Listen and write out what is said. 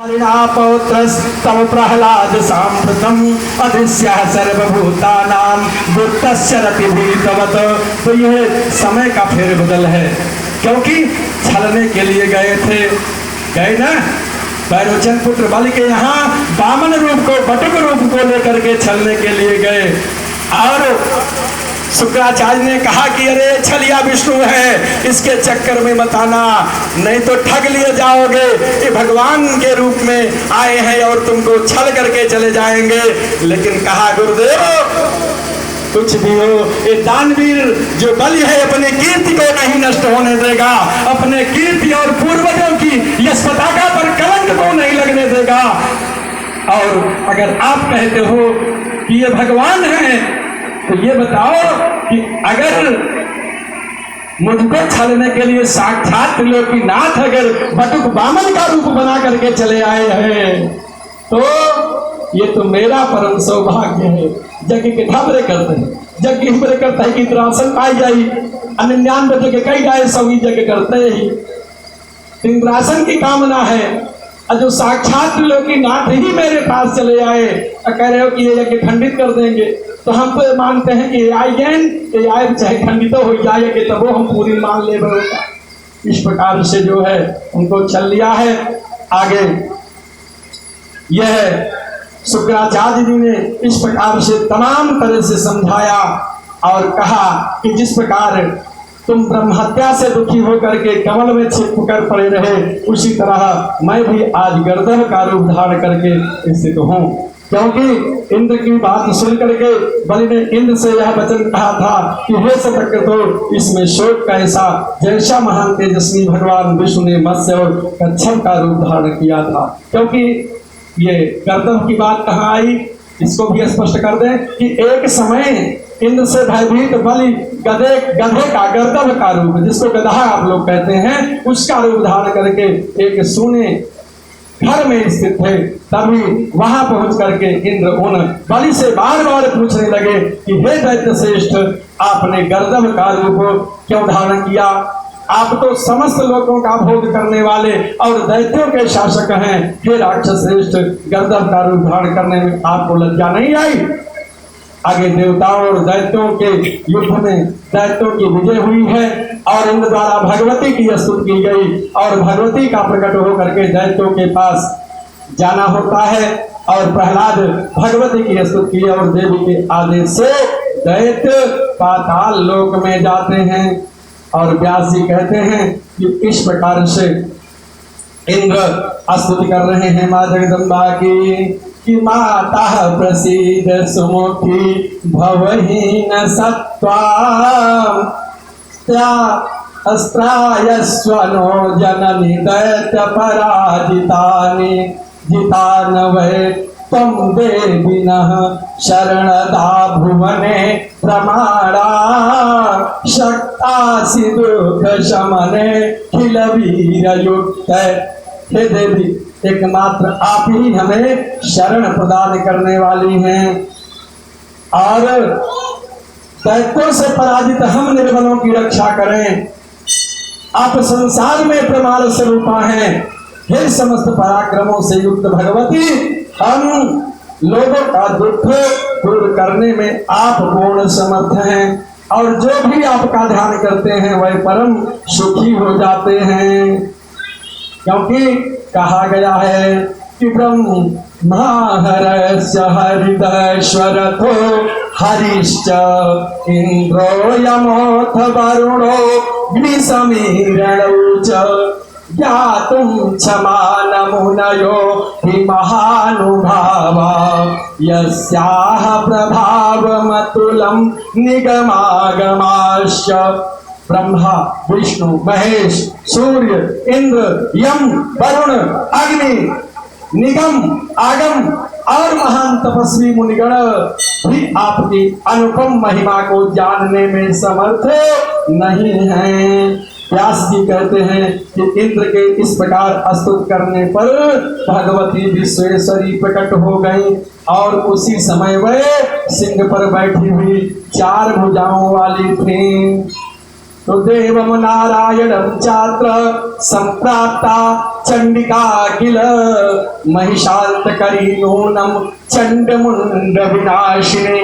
पौत्रस्तव प्रहलाद सांप्रतम अदृश्य सर्वभूतानां गुप्तस्य रतिभीतवत। तो यह समय का फेरबदल है, क्योंकि छलने के लिए गए ना भैरोचन पुत्र बलि के यहाँ वामन रूप को बटुक रूप को लेकर के छलने के लिए गए। और शुक्राचार्य ने कहा कि अरे छलिया विष्णु है, इसके चक्कर में मत आना, नहीं तो ठग लिए जाओगे। ये भगवान के रूप में आए हैं और तुमको छल करके चले जाएंगे। लेकिन कहा गुरुदेव कुछ भी हो, ये दानवीर जो बलि है अपने कीर्ति को नहीं नष्ट होने देगा, अपने कीर्ति और पूर्वजों की यश पताका पर कलंक को नहीं लगने देगा। और अगर आप कहते हो कि ये भगवान है, तो ये बताओ कि अगर मुझको छलने के लिए साक्षात त्रिलोकीनाथ अगर बटुक वामन का रूप बना करके चले आए हैं, तो ये तो मेरा परम सौभाग्य है। जग के ढाबरे करते हैं, जग हिबरे करता है कि इंद्रासन पाई जाई, 99 जग कई जाए सभी जग करते ही। इंद्रासन की कामना है, और जो साक्षात त्रिलोकीनाथ ही मेरे पास चले आए और कह रहे हो कि ये यज्ञ खंडित कर देंगे, तो हम तो मानते हैं कि आए चाहे खंडित हो जाएंगे, तब वो हम पूरी मान ले होगा। इस प्रकार से जो है उनको चल लिया है। आगे यह शुक्राचार्य जी ने इस प्रकार से तमाम तरह से समझाया और कहा कि जिस प्रकार तुम ब्रह्म हत्या से दुखी होकर के कमल में छिप कर पड़े रहे, उसी तरह मैं भी आज गर्दभ का रूप धारण करके स्थित हूँ। क्योंकि इंद्र की बात सुन करके बलि ने इंद्र से यह वचन कहा था कि हे सतर्क, इसमें शोक कैसा, जैसा महान तेजस्वी भगवान विष्णु ने मत्स्य और कच्छप का रूप धारण किया था। क्योंकि ये गर्दभ की बात कहाँ आई, इसको भी स्पष्ट कर दें कि एक समय इंद्र से भयभीत बलि गधे का गर्दभ का रूप, जिसको गधा आप लोग कहते हैं, उसका रूप धारण करके एक सूने घर में स्थित थे। तभी वहां पहुंच करके इंद्र उन बलि से बार बार पूछने लगे कि हे दैत्य श्रेष्ठ, आपने गर्दभ का रूप क्यों धारण किया? आप तो समस्त लोगों का भोग करने वाले और दैत्यों के शासक हैं। हे राक्षस श्रेष्ठ, गर्दभ का रूप धारण करने में आपको लज्जा नहीं आई? आगे देवताओं और दैत्यों के युद्ध में दैत्यों की विजय हुई है और इंद्र द्वारा भगवती की स्तुति की गई और भगवती का प्रकट होकर के दैत्यों के पास जाना होता है और प्रहलाद भगवती की स्तुति की और देवी के आदेश से दैत्य पाताल लोक में जाते हैं। और व्यास जी कहते हैं कि इस प्रकार से इंद्र स्तुति कर रहे हैं माँ जगदम्बा की कि माता प्रसीद सुमुखी भवहीन सत्वा अस्त्रायस्वनो जननी दैत्य पराजितानि जितान वै त्वं देविनः शरणदा भुवने प्रमाणा शक्तासि दुःख शमने खिल वीर युक्त। हे देवी, एकमात्र आप ही हमें शरण प्रदान करने वाली हैं और दैत्यों से पराजित हम निर्बलों की रक्षा करें। आप संसार में प्रमाण स्वरूपा हैं। हे समस्त पराक्रमों से युक्त भगवती, हम लोगों का दुख दूर करने में आप पूर्ण समर्थ हैं और जो भी आपका ध्यान करते हैं वह परम सुखी हो जाते हैं। क्योंकि कहा गया है कि ब्रह्मा हरस्य हरिदश्वरथो हरिश्च इंद्रो यमोथ वरुणो ग्निसमीरणौ च ज्ञातुं क्षमान मुनयो हि महानुभावा यस्याः प्रभावमतुलं निगमागमाश्च। ब्रह्मा, विष्णु, महेश, सूर्य, इंद्र, यम, वरुण, अग्नि, निगम, आगम और महान तपस्वी मुनिगण भी आपकी अनुपम महिमा को जानने में समर्थ नहीं हैं। व्यास जी कहते हैं कि इंद्र के इस प्रकार स्तुति करने पर भगवती विश्वेश्वरी प्रकट हो गई और उसी समय वह सिंह पर बैठी हुई 4 भुजाओं वाली थी। तो देवम नारायणं चात्र संप्राप्ता चंडिका किल महिषांत करी नूनम चंड मुंड विनाशिने